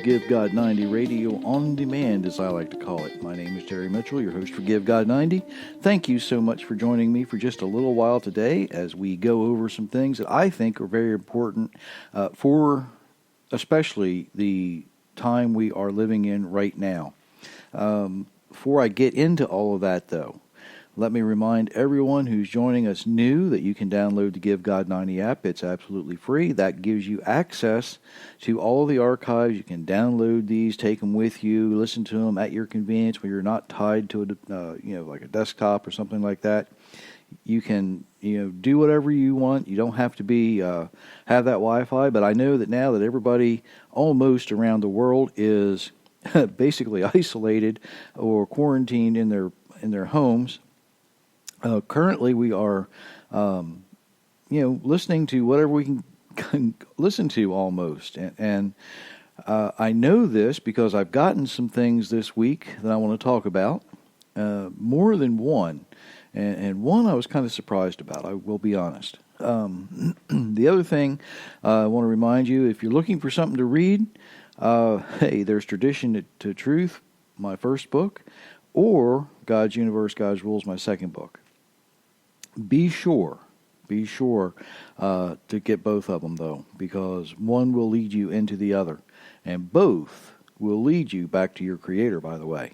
Give God 90 Radio on Demand, as I like to call it. My name is Terry Mitchell, your host for Give God 90. Thank you so much for joining me for just a little while today as we go over some things that I think are very important for especially the time we are living in right now. Before I get into all of that, though, let me remind everyone who's joining us new that you can download the Give God 90 app. It's absolutely free. That gives you access to all of the archives. You can download these, take them with you, listen to them at your convenience when you're not tied to like a desktop or something like that. You can do whatever you want. You don't have to be have that Wi-Fi. But I know that now that everybody almost around the world is basically isolated or quarantined in their homes. Currently, we are, listening to whatever we can listen to almost. And I know this because I've gotten some things this week that I want to talk about, more than one. And one I was kind of surprised about, I will be honest. The other thing I want to remind you, if you're looking for something to read, hey, there's Tradition to Truth, my first book, or God's Universe, God's Rules, my second book. Be sure to get both of them, though, because one will lead you into the other, and both will lead you back to your Creator, by the way.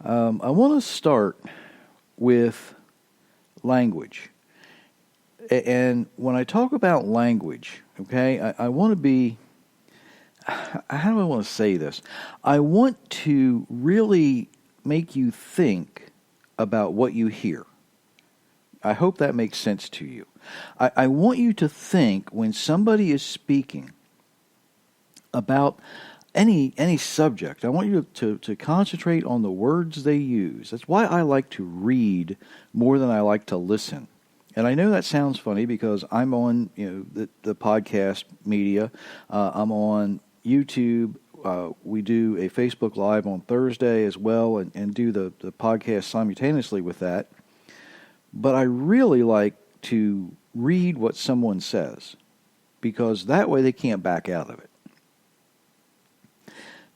I want to start with language. And when I talk about language, okay, I want to be, how do I want to say this? I want to really make you think about what you hear. I hope that makes sense to you. I want you to think when somebody is speaking about any subject, I want you to concentrate on the words they use. That's why I like to read more than I like to listen. And I know that sounds funny because I'm on the podcast media. I'm on YouTube. We do a Facebook Live on Thursday as well and do the podcast simultaneously with that. But I really like to read what someone says because that way they can't back out of it.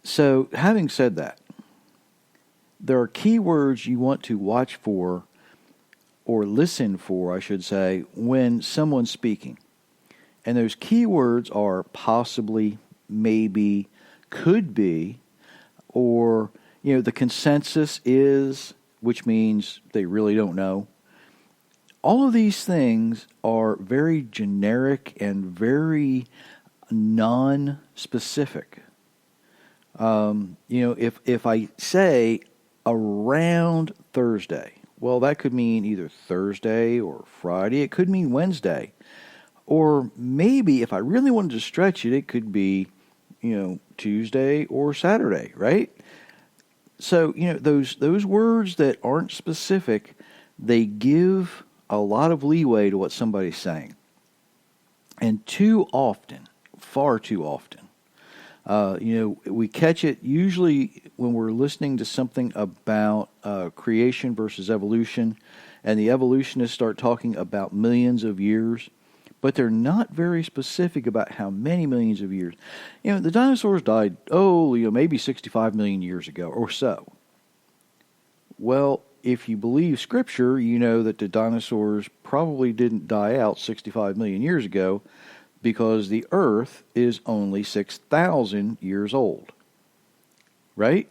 So, having said that, there are keywords you want to watch for, or listen for, I should say, when someone's speaking. And those keywords are possibly, maybe, could be, or, the consensus is, which means they really don't know. All of these things are very generic and very non-specific. If I say around Thursday, well, that could mean either Thursday or Friday. It could mean Wednesday. Or maybe if I really wanted to stretch it, it could be, Tuesday or Saturday, right? So, those words that aren't specific, they give a lot of leeway to what somebody's saying. And too often, far too often, we catch it usually when we're listening to something about creation versus evolution, and the evolutionists start talking about millions of years, but they're not very specific about how many millions of years. The dinosaurs died, maybe 65 million years ago or so. Well, if you believe Scripture, you know that the dinosaurs probably didn't die out 65 million years ago because the Earth is only 6,000 years old. Right?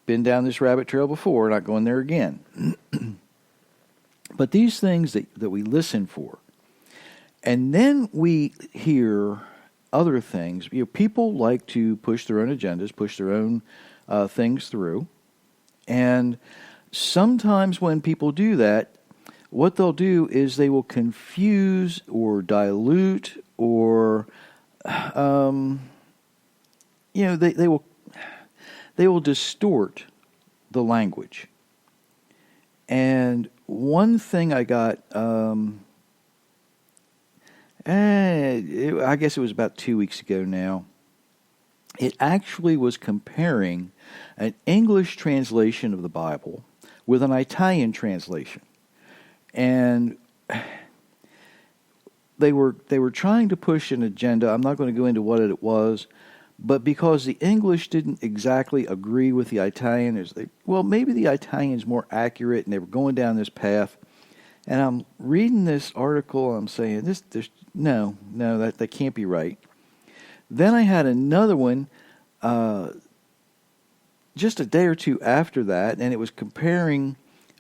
Been down this rabbit trail before, not going there again. But these things that we listen for, and then we hear other things. People like to push their own agendas, push their own things through, and sometimes when people do that, what they'll do is they will confuse or dilute or, they will distort the language. And one thing I got, I guess it was about 2 weeks ago now, it actually was comparing an English translation of the Bible with an Italian translation. And they were trying to push an agenda. I'm not going to go into what it was, But because the English didn't exactly agree with the Italian, maybe the Italian's more accurate, and they were going down this path. And I'm reading this article, I'm saying, no, that can't be right. Then I had another one just a day or two after that, and it was comparing,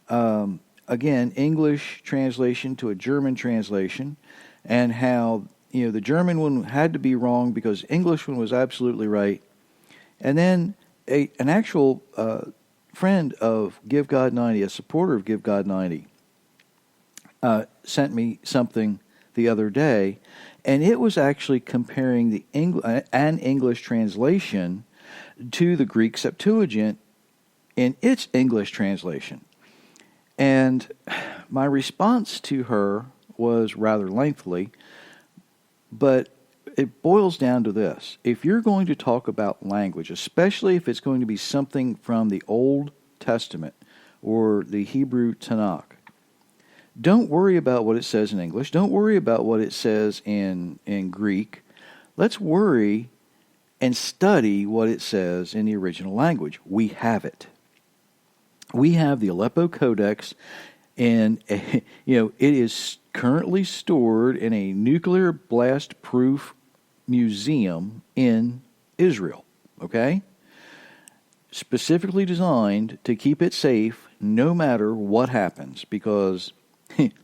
again, English translation to a German translation, and how the German one had to be wrong because English one was absolutely right. And then an actual friend of Give God 90, a supporter of Give God 90, sent me something the other day, and it was actually comparing an English translation to the Greek Septuagint in its English translation. And my response to her was rather lengthy, but it boils down to this. If you're going to talk about language, especially if it's going to be something from the Old Testament or the Hebrew Tanakh, don't worry about what it says in English. Don't worry about what it says in Greek. Let's worry and study what it says in the original language. We have it. We have the Aleppo Codex, and it is currently stored in a nuclear blast-proof museum in Israel. Okay? Specifically designed to keep it safe no matter what happens, because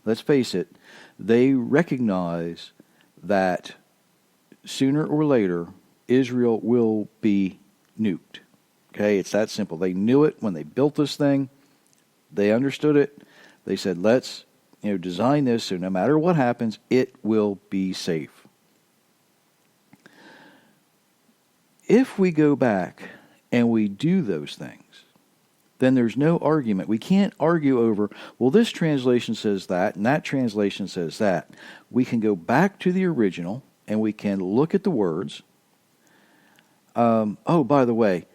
let's face it, they recognize that sooner or later Israel will be nuked. Okay, it's that simple. They knew it when they built this thing. They understood it. They said, let's design this so no matter what happens, it will be safe. If we go back and we do those things, then there's no argument. We can't argue over, well, this translation says that, and that translation says that. We can go back to the original, and we can look at the words. By the way,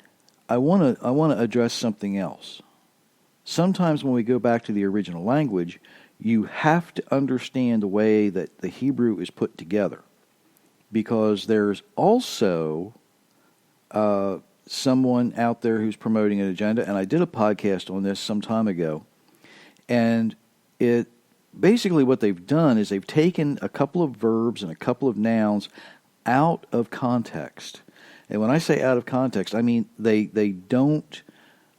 I want to address something else. Sometimes when we go back to the original language, you have to understand the way that the Hebrew is put together, because there's also someone out there who's promoting an agenda, and I did a podcast on this some time ago, and it basically what they've done is they've taken a couple of verbs and a couple of nouns out of context. And when I say out of context, I mean they don't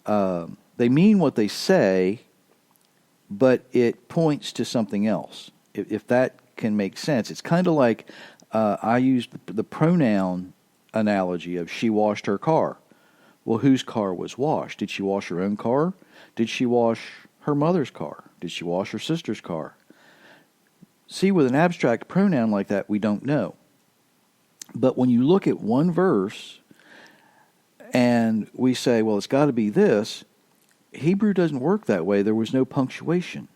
they mean what they say, but it points to something else. If that can make sense, it's kind of like I used the pronoun analogy of she washed her car. Well, whose car was washed? Did she wash her own car? Did she wash her mother's car? Did she wash her sister's car? See, with an abstract pronoun like that, we don't know. But when you look at one verse and we say, well, it's got to be this, Hebrew doesn't work that way. There was no punctuation.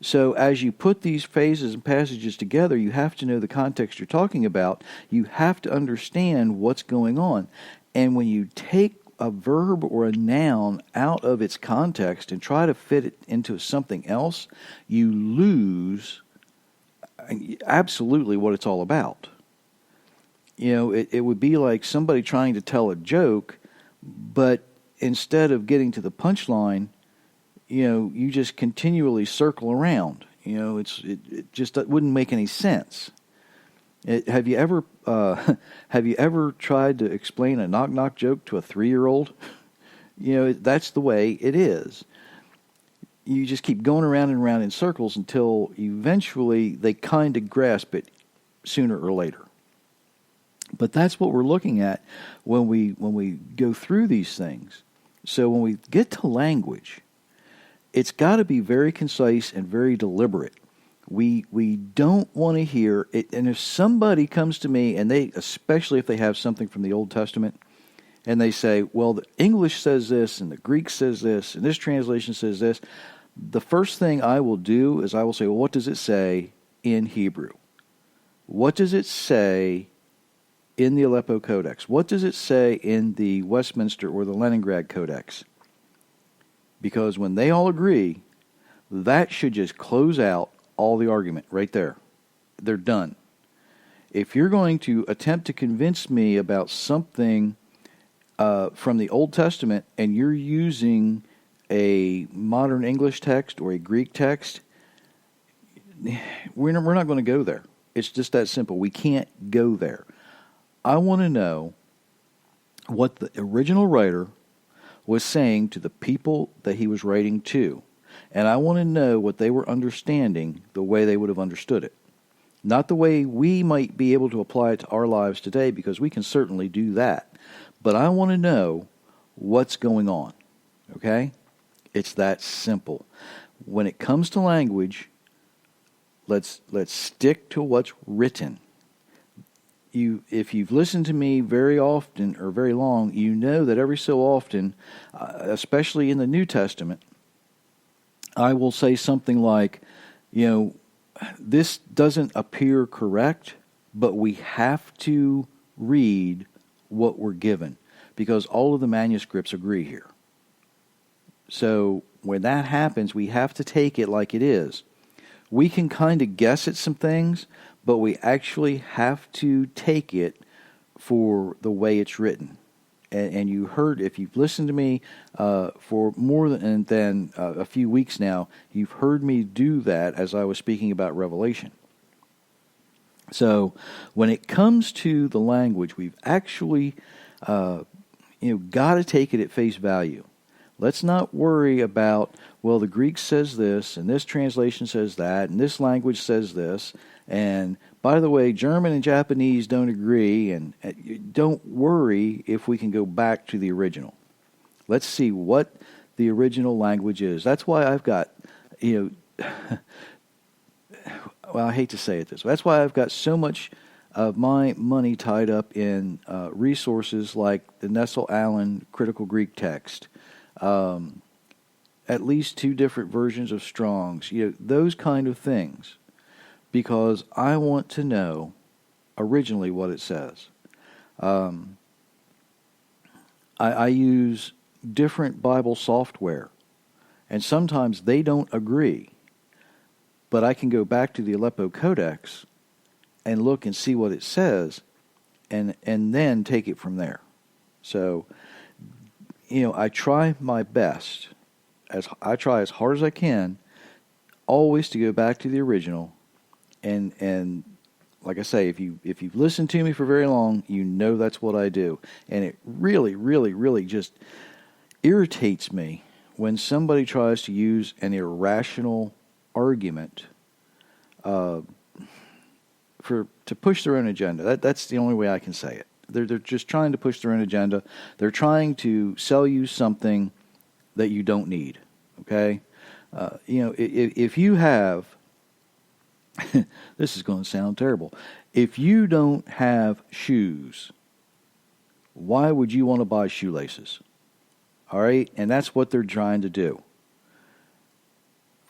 So as you put these phases and passages together, you have to know the context you're talking about. You have to understand what's going on. And when you take a verb or a noun out of its context and try to fit it into something else, you lose absolutely what it's all about. It would be like somebody trying to tell a joke, but instead of getting to the punchline, you just continually circle around. It just wouldn't make any sense. Have you ever tried to explain a knock-knock joke to a 3-year-old? That's the way it is. You just keep going around and around in circles until eventually they kind of grasp it sooner or later. But that's what we're looking at when we go through these things. So when we get to language, it's got to be very concise and very deliberate. We don't want to hear it. And if somebody comes to me, and especially if they have something from the Old Testament, and they say, well, the English says this, and the Greek says this, and this translation says this, the first thing I will do is I will say, well, what does it say in Hebrew? What does it say in the Aleppo Codex? What does it say in the Westminster or the Leningrad Codex? Because when they all agree, that should just close out all the argument right there. They're done. if you're going to attempt to convince me about something from the Old Testament and you're using a modern English text or a Greek text, we're not going to go there. It's just that simple. We can't go there. I want to know what the original writer was saying to the people that he was writing to. And I want to know what they were understanding the way they would have understood it. Not the way we might be able to apply it to our lives today, because we can certainly do that. But I want to know what's going on. Okay? It's that simple. When it comes to language, let's stick to what's written. If you've listened to me very often or very long, you know that every so often, especially in the New Testament, I will say something like, this doesn't appear correct, but we have to read what we're given, because all of the manuscripts agree here. So when that happens, we have to take it like it is. We can kind of guess at some things, but we actually have to take it for the way it's written. And you heard, if you've listened to me for more than a few weeks now, you've heard me do that as I was speaking about Revelation. So when it comes to the language, we've actually got to take it at face value. Let's not worry about, well, the Greek says this, and this translation says that, and this language says this, and by the way, German and Japanese don't agree, and don't worry if we can go back to the original. Let's see what the original language is. That's why I've got, well, I hate to say it this way. That's why I've got so much of my money tied up in resources like the Nestle Allen Critical Greek Text, at least 2 different versions of Strong's, those kind of things, because I want to know originally what it says. I use different Bible software, and sometimes they don't agree, but I can go back to the Aleppo Codex and look and see what it says, and then take it from there. So, I try my best, I try as hard as I can, always to go back to the original, and like I say, if you've listened to me for very long, you know that's what I do. And it really, really, really just irritates me when somebody tries to use an irrational argument to push their own agenda. That's the only way I can say it. They're just trying to push their own agenda. They're trying to sell you something that you don't need. Okay, if you have, this is going to sound terrible. If you don't have shoes, why would you want to buy shoelaces? All right, and that's what they're trying to do.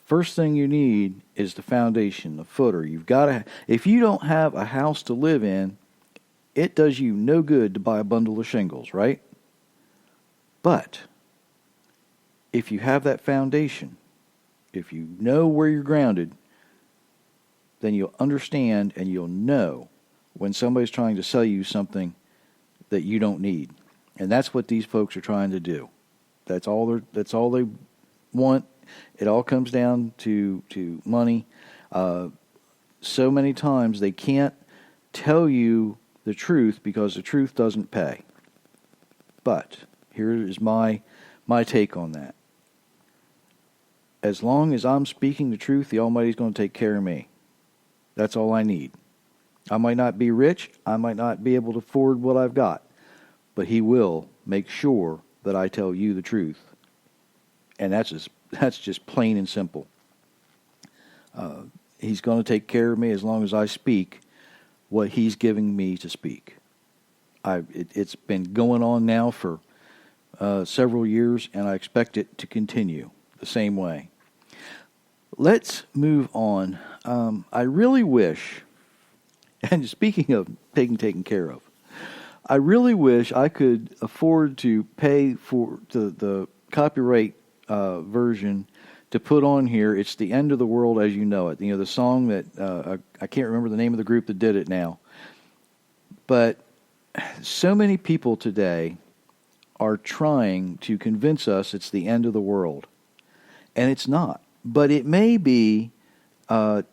First thing you need is the foundation, the footer. You've got to. If you don't have a house to live in, it does you no good to buy a bundle of shingles, right? But if you have that foundation, if you know where you're grounded, then you'll understand and you'll know when somebody's trying to sell you something that you don't need. And that's what these folks are trying to do. That's all they want. It all comes down to money. So many times they can't tell you the truth because the truth doesn't pay. But here is my take on that. As long as I'm speaking the truth, the Almighty's going to take care of me. That's all I need. I might not be rich. I might not be able to afford what I've got. But He will make sure that I tell you the truth. And that's just plain and simple. He's going to take care of me as long as I speak what He's giving me to speak. It's been going on now for several years, and I expect it to continue the same way. Let's move on. I really wish, and speaking of taken care of, I really wish I could afford to pay for the copyright version to put on here. It's The End of the World as You Know It. The song that, I can't remember the name of the group that did it now, But so many people today are trying to convince us it's the end of the world. And it's not. But it may be, the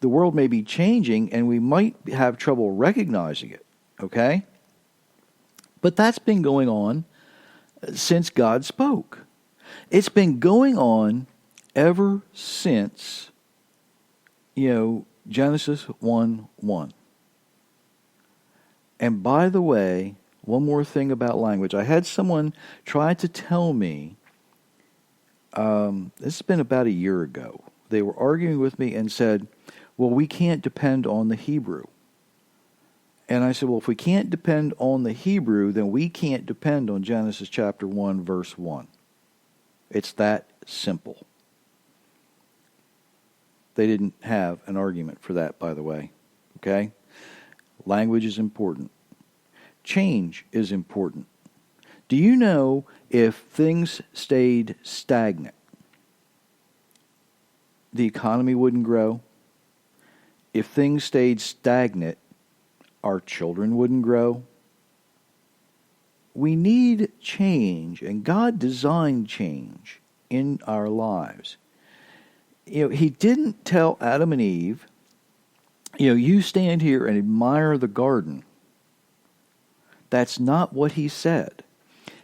world may be changing, and we might have trouble recognizing it, okay? But that's been going on since God spoke. It's been going on ever since, Genesis 1:1. And by the way, one more thing about language. I had someone try to tell me, this has been about a year ago. They were arguing with me and said, well, we can't depend on the Hebrew. And I said, well, if we can't depend on the Hebrew, then we can't depend on Genesis chapter 1, verse 1. It's that simple. They didn't have an argument for that, by the way. Okay? Language is important. Change is important. Do you know if things stayed stagnant, the economy wouldn't grow? If things stayed stagnant, our children wouldn't grow? We need change, and God designed change in our lives. He didn't tell Adam and Eve, you stand here and admire the garden. That's not what he said.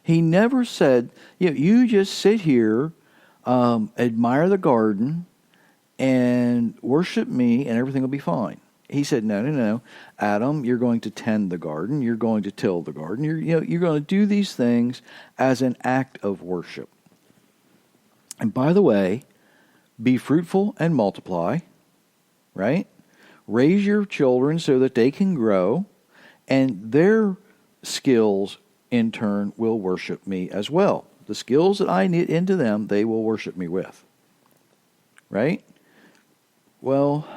He never said, you just sit here, admire the garden, and worship me, and everything will be fine. He said, no. Adam, you're going to tend the garden. You're going to till the garden. You're going to do these things as an act of worship. And by the way, be fruitful and multiply, right? Raise your children so that they can grow, and their skills, in turn, will worship me as well. The skills that I knit into them, they will worship me with. Right? Well,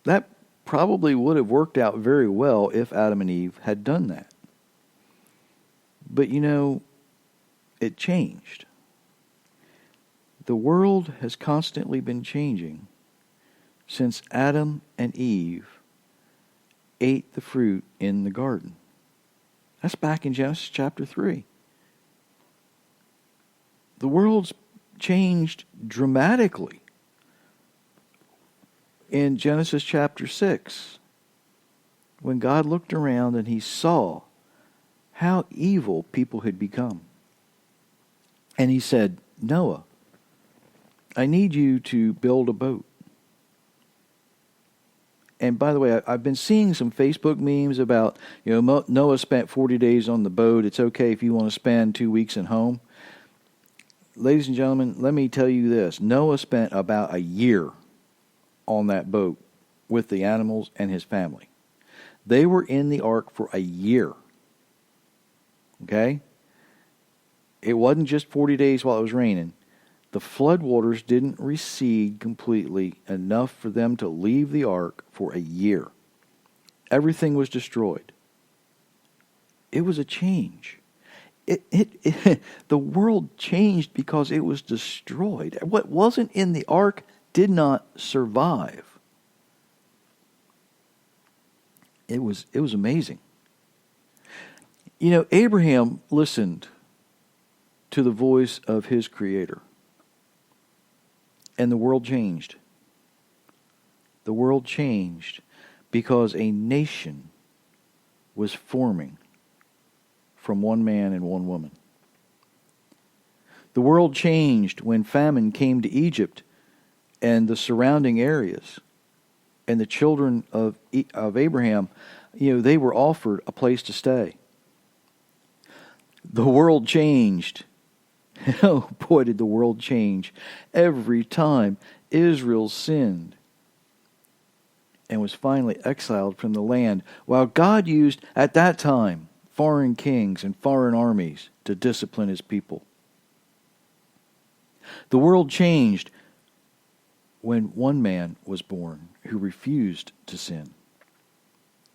that probably would have worked out very well if Adam and Eve had done that. But it changed. The world has constantly been changing since Adam and Eve ate the fruit in the garden. That's back in Genesis chapter 3. The world's changed dramatically in Genesis chapter 6, when God looked around and he saw how evil people had become. And he said, Noah, I need you to build a boat. And by the way, I've been seeing some Facebook memes about, Noah spent 40 days on the boat. It's okay if you want to spend 2 weeks at home. Ladies and gentlemen, let me tell you this. Noah spent about a year on that boat with the animals and his family. They were in the ark for a year. Okay? It wasn't just 40 days while it was raining. The floodwaters didn't recede completely enough for them to leave the ark for a year. Everything was destroyed. It was a change. The world changed because it was destroyed. What wasn't in the ark did not survive. It was amazing. Abraham listened to the voice of his Creator. And the world changed. The world changed because a nation was forming from one man and one woman. The world changed when famine came to Egypt and the surrounding areas. And the children of Abraham, they were offered a place to stay. The world changed. Oh boy, did the world change every time Israel sinned and was finally exiled from the land, while God used, at that time, foreign kings and foreign armies to discipline his people. The world changed when one man was born who refused to sin.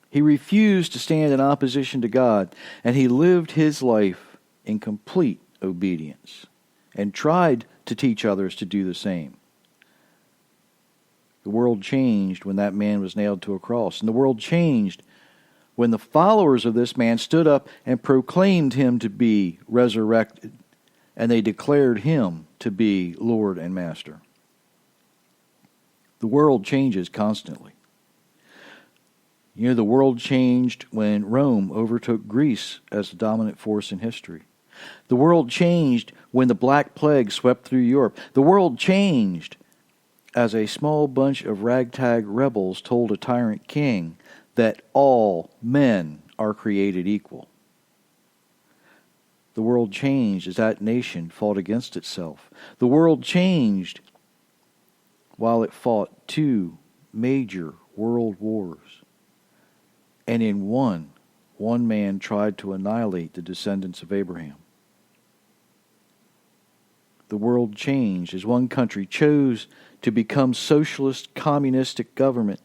He refused to stand in opposition to God, and he lived his life in complete obedience and tried to teach others to do the same. The world changed when that man was nailed to a cross, and the world changed when the followers of this man stood up and proclaimed him to be resurrected, and they declared him to be Lord and Master. The world changes constantly. You know, the world changed when Rome overtook Greece as the dominant force in history. The world changed when the Black Plague swept through Europe. The world changed as a small bunch of ragtag rebels told a tyrant king that all men are created equal. The world changed as that nation fought against itself. The world changed while it fought 2 major world wars. And in one man tried to annihilate the descendants of Abraham. The world changed as one country chose to become socialist, communistic government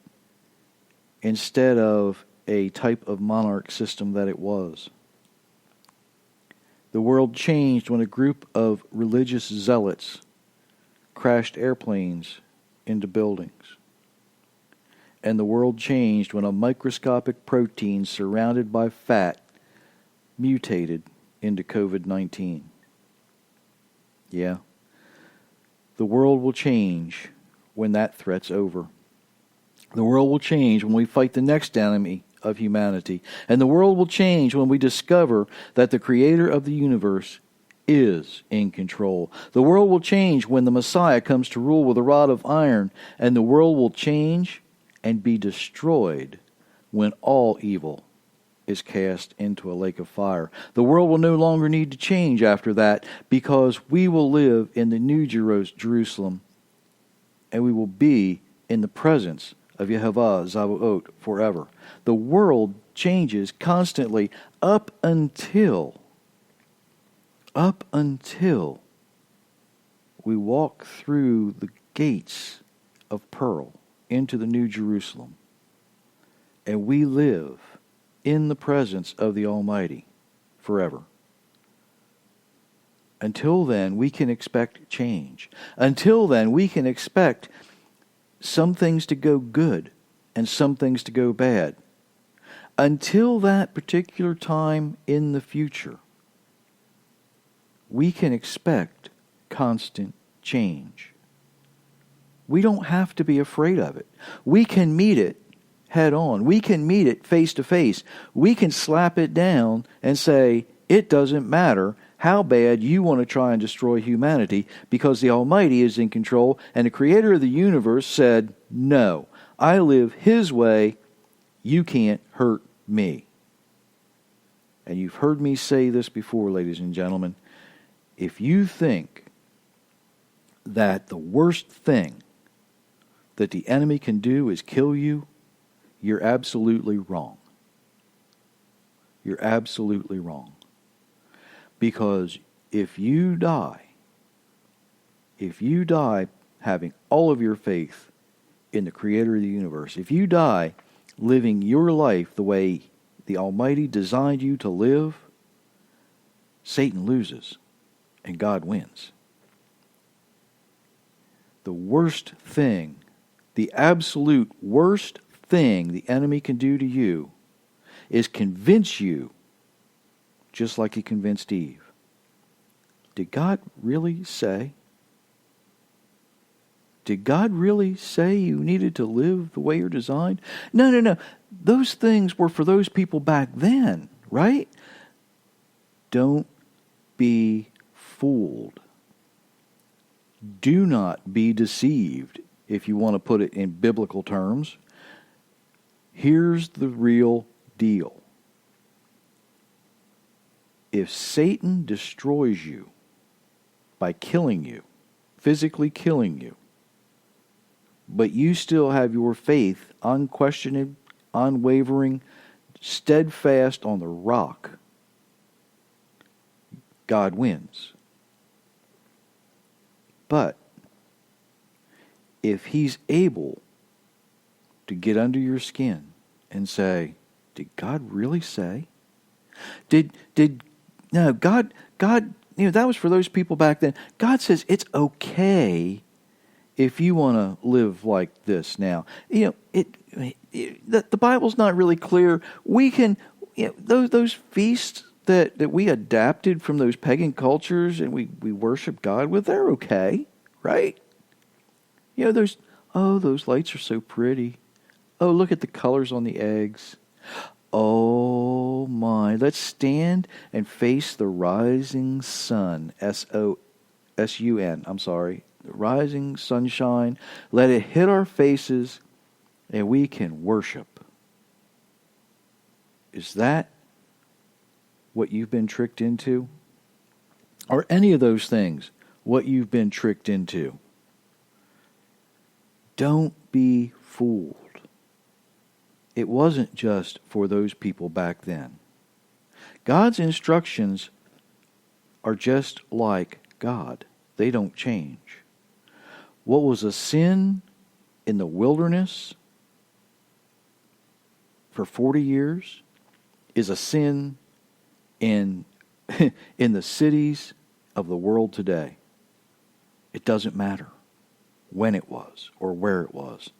instead of a type of monarch system that it was. The world changed when a group of religious zealots crashed airplanes into buildings. And the world changed when a microscopic protein surrounded by fat mutated into COVID-19. Yeah. The world will change when that threat's over. The world will change when we fight the next enemy of humanity. And the world will change when we discover that the Creator of the universe is in control. The world will change when the Messiah comes to rule with a rod of iron. And the world will change and be destroyed when all evil is cast into a lake of fire. The world will no longer need to change after that, because we will live in the new Jerusalem, and we will be in the presence of Yehovah Zavaot forever. The world changes constantly up until we walk through the gates of pearl into the new Jerusalem, and we live in the presence of the Almighty forever. Until then, we can expect change. Until then, we can expect some things to go good and some things to go bad. Until that particular time in the future, we can expect constant change. We don't have to be afraid of it. We can meet it head on. We can meet it face to face. We can slap it down and say, it doesn't matter how bad you want to try and destroy humanity, because the Almighty is in control, and the Creator of the universe said, no, I live His way, you can't hurt me. And you've heard me say this before, ladies and gentlemen. If you think that the worst thing that the enemy can do is kill you, you're absolutely wrong. You're absolutely wrong. Because if you die having all of your faith in the Creator of the universe, if you die living your life the way the Almighty designed you to live, Satan loses and God wins. The worst thing, the absolute worst thing the enemy can do to you is convince you, just like he convinced Eve. Did God really say? Did God really say you needed to live the way you're designed? No. Those things were for those people back then, right? Don't be fooled. Do not be deceived, if you want to put it in biblical terms. Here's the real deal. If Satan destroys you by killing you, physically killing you, but you still have your faith unquestioned, unwavering, steadfast on the rock, God wins. But if He's able to get under your skin and say, did God really say? No, God, that was for those people back then. God says it's okay if you want to live like this now, the Bible's not really clear. We can, those feasts that we adapted from those pagan cultures and we worship God with, they're okay, right? Those lights are so pretty. Oh, look at the colors on the eggs. Oh my, let's stand and face the rising sun, S-O-S-U-N, I'm sorry, the rising sunshine. Let it hit our faces and we can worship. Is that what you've been tricked into? Are any of those things what you've been tricked into? Don't be fooled. It wasn't just for those people back then. God's instructions are just like God. They don't change. What was a sin in the wilderness for 40 years is a sin in the cities of the world today. It doesn't matter when it was or where it was.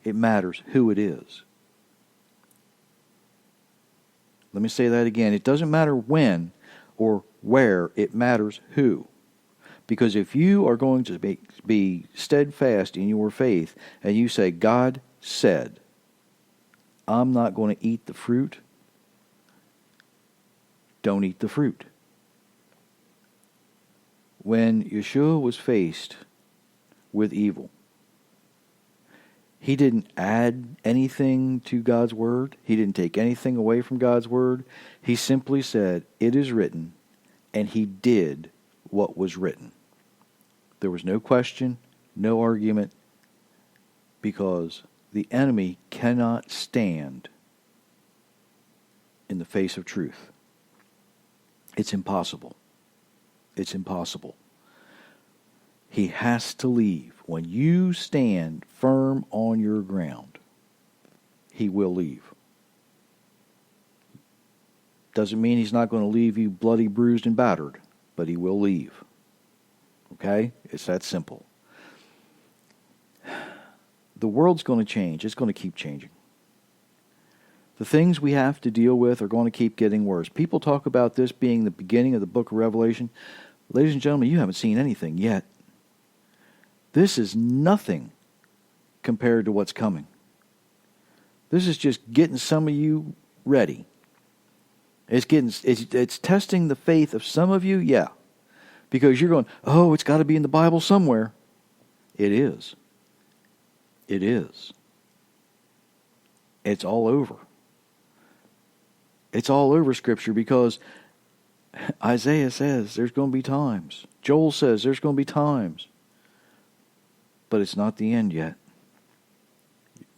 It matters who it is. Let me say that again. It doesn't matter when or where. It matters who. Because if you are going to be steadfast in your faith and you say, God said, I'm not going to eat the fruit, don't eat the fruit. When Yeshua was faced with evil, he didn't add anything to God's word. He didn't take anything away from God's word. He simply said, it is written, and he did what was written. There was no question, no argument, because the enemy cannot stand in the face of truth. It's impossible. It's impossible. He has to leave. When you stand firm on your ground, he will leave. Doesn't mean he's not going to leave you bloody, bruised, and battered, but he will leave. Okay? It's that simple. The world's going to change. It's going to keep changing. The things we have to deal with are going to keep getting worse. People talk about this being the beginning of the book of Revelation. Ladies and gentlemen, you haven't seen anything yet. This is nothing compared to what's coming. This is just getting some of you ready. It's testing the faith of some of you, yeah. Because you're going, oh, it's got to be in the Bible somewhere. It is. It is. It's all over. It's all over Scripture because Isaiah says there's going to be times. Joel says there's going to be times. But it's not the end yet.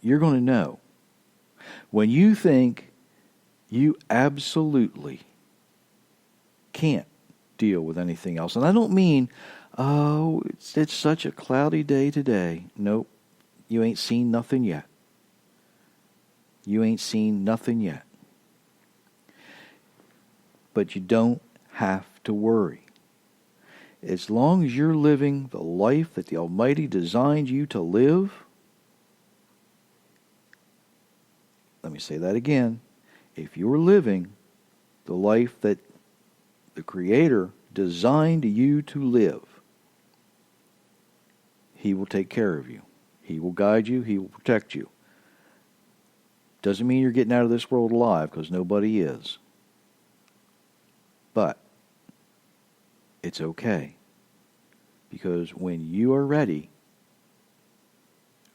You're going to know. When you think you absolutely can't deal with anything else. And I don't mean, oh, it's such a cloudy day today. Nope. You ain't seen nothing yet. You ain't seen nothing yet. But you don't have to worry. As long as you're living the life that the Almighty designed you to live, let me say that again. If you're living the life that the Creator designed you to live, he will take care of you. He will guide you. He will protect you. Doesn't mean you're getting out of this world alive, because nobody is. But it's okay. Because when you are ready,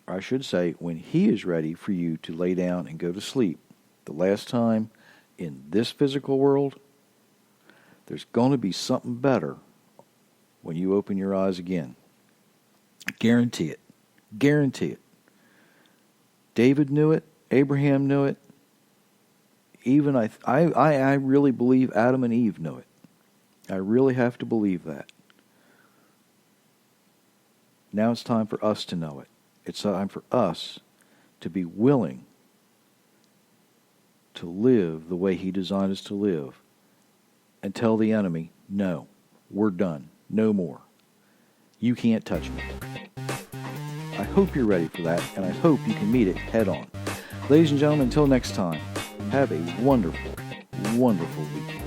or I should say, when he is ready for you to lay down and go to sleep, the last time in this physical world, there's going to be something better when you open your eyes again. Guarantee it. Guarantee it. David knew it. Abraham knew it. Even I really believe Adam and Eve knew it. I really have to believe that. Now it's time for us to know it. It's time for us to be willing to live the way he designed us to live and tell the enemy, no, we're done. No more. You can't touch me. I hope you're ready for that, and I hope you can meet it head on. Ladies and gentlemen, until next time, have a wonderful, wonderful week.